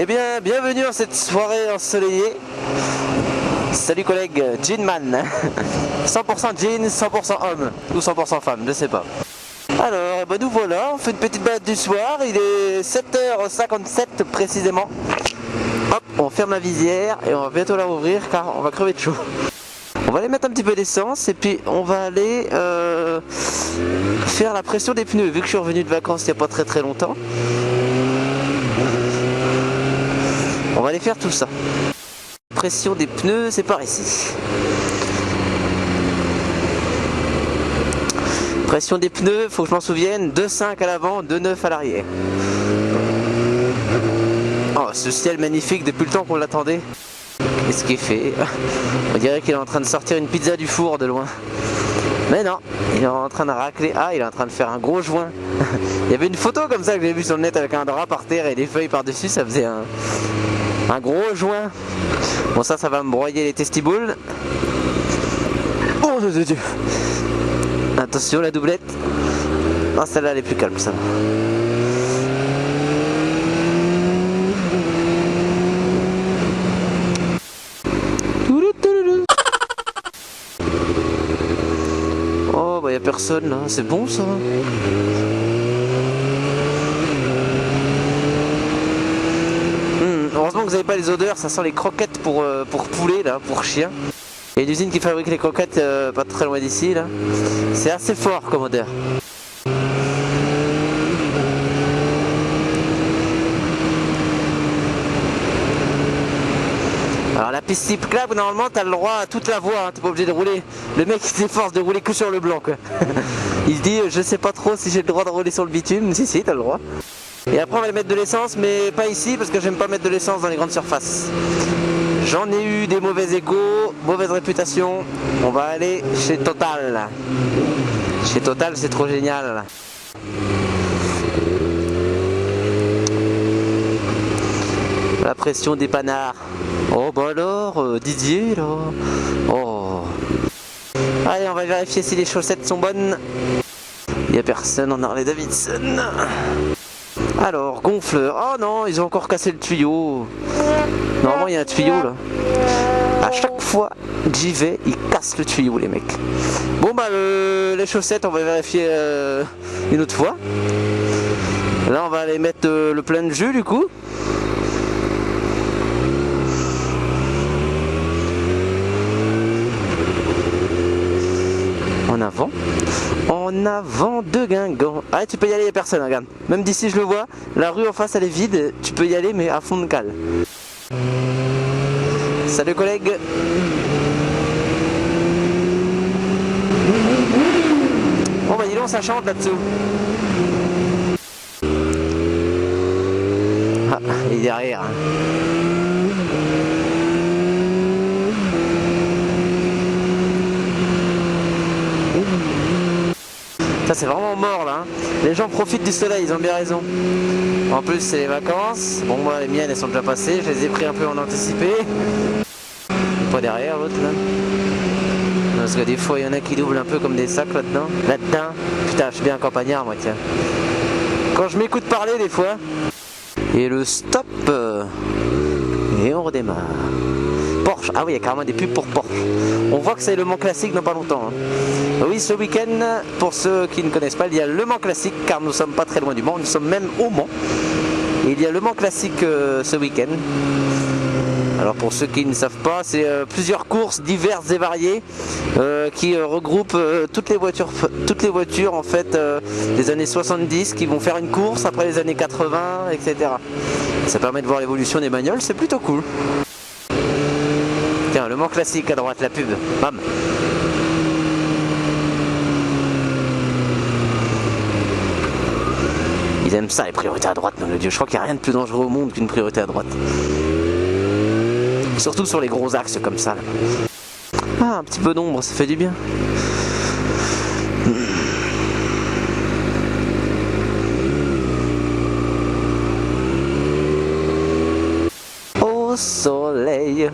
Eh bien, bienvenue en cette soirée ensoleillée. Salut collègue, Jeanman. 100% jean, 100% homme, ou 100% femme, je sais pas. Alors, ben nous voilà, on fait une petite balade du soir, il est 7h57 précisément. Hop, on ferme la visière et on va bientôt la rouvrir car on va crever de chaud. On va aller mettre un petit peu d'essence et puis on va aller faire la pression des pneus. Vu que je suis revenu de vacances il n'y a pas très longtemps, on va aller faire tout ça. Pression des pneus, c'est par ici. Pression des pneus, faut que je m'en souvienne, 2,5 à l'avant, 2,9 à l'arrière. Oh, ce ciel magnifique depuis le temps qu'on l'attendait. Qu'est-ce qu'il fait? On dirait qu'il est en train de sortir une pizza du four de loin. Mais non, il est en train de racler. Ah, il est en train de faire un gros joint. Il y avait une photo comme ça que j'ai vue sur le net avec un drap par terre et des feuilles par-dessus, ça faisait un gros joint. Bon, ça va me broyer les testibules. Oh Dieu, Dieu. Attention la doublette. Non, celle-là elle est plus calme, ça va. Oh bah y a personne là, c'est bon ça. Heureusement que vous n'avez pas les odeurs, ça sent les croquettes pour poulet là, pour chien. Il y a une usine qui fabrique les croquettes pas très loin d'ici là. C'est assez fort comme odeur. Alors la piste cyclable, normalement t'as le droit à toute la voie, hein, t'es pas obligé de rouler. Le mec il s'efforce de rouler que sur le blanc quoi. Il se dit je sais pas trop si j'ai le droit de rouler sur le bitume. Si t'as le droit. Et après on va aller mettre de l'essence, mais pas ici parce que j'aime pas mettre de l'essence dans les grandes surfaces. J'en ai eu des mauvais échos, mauvaise réputation. On va aller chez Total. Chez Total c'est trop génial. La pression des panards. Oh bah alors, Didier là. Oh. Allez, on va vérifier si les chaussettes sont bonnes. Il n'y a personne en Harley Davidson. Alors, gonfleur. Oh non, ils ont encore cassé le tuyau. Normalement, il y a un tuyau là. À chaque fois que j'y vais, ils cassent le tuyau, les mecs. Bon bah, les chaussettes, on va vérifier une autre fois. Là, on va aller mettre le plein de jus du coup. En avant de Guingamp. Ah, tu peux y aller, il n'y a personne, regarde. Même d'ici je le vois, la rue en face elle est vide, tu peux y aller mais à fond de cale. Salut collègue. Bon bah dis donc, ça chante là-dessous. Ah, il est derrière. Ça c'est vraiment mort là, hein. Les gens profitent du soleil, ils ont bien raison. En plus c'est les vacances. Bon moi les miennes elles sont déjà passées, je les ai pris un peu en anticipé. Pas derrière l'autre là. Parce que des fois il y en a qui doublent un peu comme des sacs là-dedans. Putain je suis bien campagnard moi tiens. Quand je m'écoute parler des fois. Et le stop. Et on redémarre. Porsche, ah oui il y a carrément des pubs pour Porsche. On voit que c'est le Mans classique dans pas longtemps, hein. Oui, ce week-end, pour ceux qui ne connaissent pas, il y a le Mans classique car nous sommes pas très loin du Mans, nous sommes même au Mans. Et il y a le Mans classique ce week-end. Alors pour ceux qui ne savent pas, c'est plusieurs courses diverses et variées qui regroupent toutes les voitures en fait des années 70 qui vont faire une course après les années 80, etc. Ça permet de voir l'évolution des bagnoles, c'est plutôt cool. Tiens, le Mans classique à droite, la pub, bam. Ils aiment ça les priorités à droite, nom de Dieu. Je crois qu'il n'y a rien de plus dangereux au monde qu'une priorité à droite. Surtout sur les gros axes comme ça. Ah, un petit peu d'ombre, ça fait du bien. Au soleil,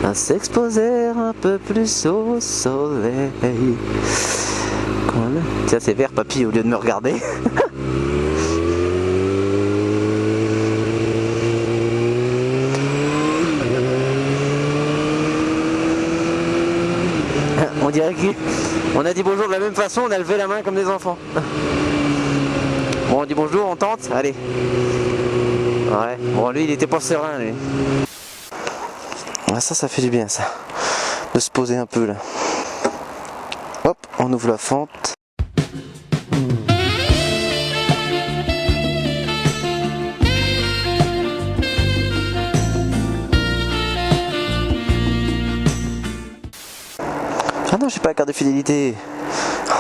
à s'exposer un peu plus au soleil. Tiens, c'est vert, papy, au lieu de me regarder. dirait qu'on a dit bonjour de la même façon, on a levé la main comme des enfants. Bon, on dit bonjour, on tente, allez. Ouais, bon lui il était pas serein lui. Ouais, ça fait du bien ça. De se poser un peu là. Hop, on ouvre la fente. Ah non, j'ai pas la carte de fidélité. Oh,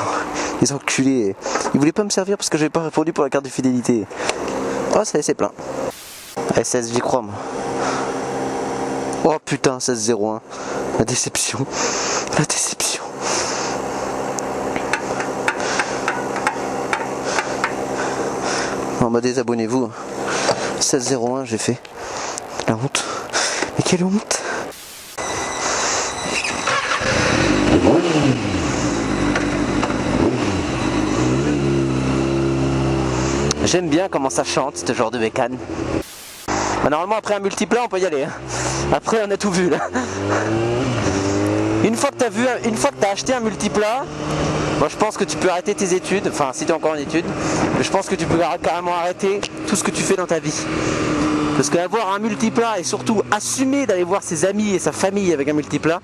les enculés. Ils voulaient pas me servir parce que j'avais pas répondu pour la carte de fidélité. Oh, ça c'est plein. SS, j'y crois moi. Oh putain, 16-01. La déception. La déception. Non bah désabonnez-vous. 16-01 j'ai fait. La honte. Mais quelle honte. J'aime bien comment ça chante ce genre de bécane. Bah, normalement après un multiplat on peut y aller. Hein. Après on a tout vu là. Une fois que t'as acheté un multiplat, moi je pense que tu peux arrêter tes études, enfin si tu es encore en études, mais je pense que tu peux carrément arrêter tout ce que tu fais dans ta vie. Parce qu'avoir un multiplat et surtout assumer d'aller voir ses amis et sa famille avec un multiplat,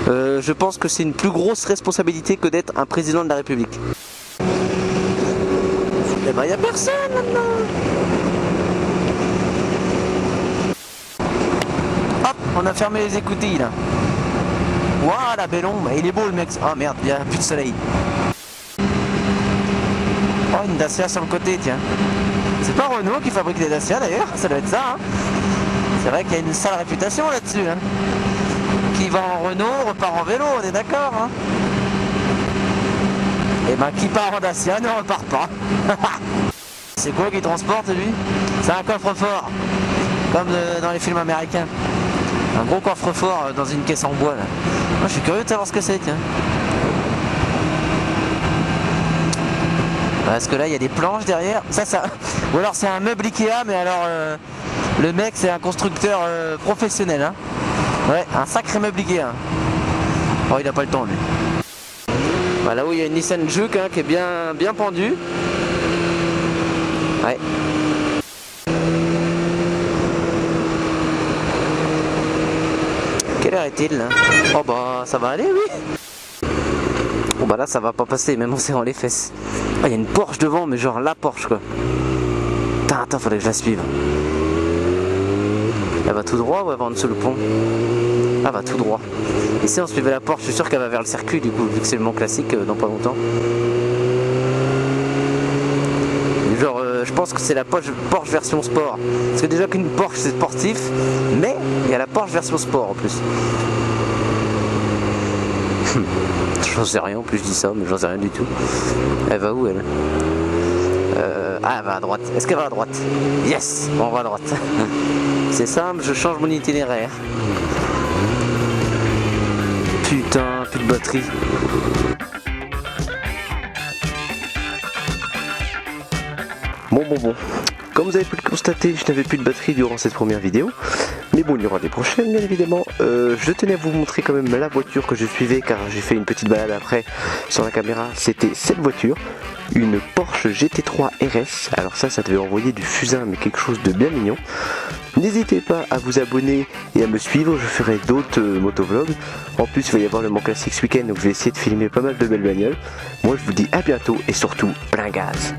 je pense que c'est une plus grosse responsabilité que d'être un président de la République. Eh ben y a personne maintenant. Hop, on a fermé les écoutilles là. Waouh la belle ombre, il est beau le mec. Oh merde, il n'y a plus de soleil. Oh une Dacia sur le côté tiens. C'est pas Renault qui fabrique des Dacia d'ailleurs, ça doit être ça hein. C'est vrai qu'il y a une sale réputation là-dessus hein. Qui va en Renault repart en vélo, on est d'accord hein. Et ben qui part en Dacia ne repart pas. C'est quoi qu'il transporte lui? C'est un coffre-fort. Comme dans les films américains. Un gros coffre-fort dans une caisse en bois là. Moi je suis curieux de savoir ce que c'est tiens. Parce que là il y a des planches derrière. Ça. Ou alors c'est un meuble Ikea mais alors le mec c'est un constructeur professionnel hein. Ouais, un sacré meuble Ikea. Oh il a pas le temps lui. Bah, là où il y a une Nissan Juke hein, qui est bien pendue. Ouais. Quelle heure est-il là? Oh bah ça va aller oui. Bon bah là ça va pas passer même en serrant les fesses. Ah il y a une Porsche devant mais genre la Porsche quoi. Attends, faudrait que je la suive. Elle va tout droit ou elle va en dessous le pont? Elle va tout droit. Et si on suivait la Porsche, je suis sûr qu'elle va vers le circuit du coup, vu que c'est le Mont Classique dans pas longtemps. Genre, je pense que c'est la Porsche version sport. Parce que déjà qu'une Porsche c'est sportif, mais il y a la Porsche version sport en plus. J'en sais rien, en plus je dis ça, mais j'en sais rien du tout. Elle va où elle? Ah, elle va à droite. Est-ce qu'elle va à droite? Yes, bon, on va à droite. C'est simple, je change mon itinéraire. Putain, plus de batterie. Bon. Comme vous avez pu le constater, je n'avais plus de batterie durant cette première vidéo. Mais bon, il y aura des prochaines, bien évidemment. Je tenais à vous montrer quand même la voiture que je suivais, car j'ai fait une petite balade après sur la caméra. C'était cette voiture, une Porsche GT3 RS. Alors ça devait envoyer du fusain, mais quelque chose de bien mignon. N'hésitez pas à vous abonner et à me suivre, je ferai d'autres motovlogs. En plus, il va y avoir le Mont Classique ce week-end, donc je vais essayer de filmer pas mal de belles bagnoles. Moi, je vous dis à bientôt et surtout, plein gaz.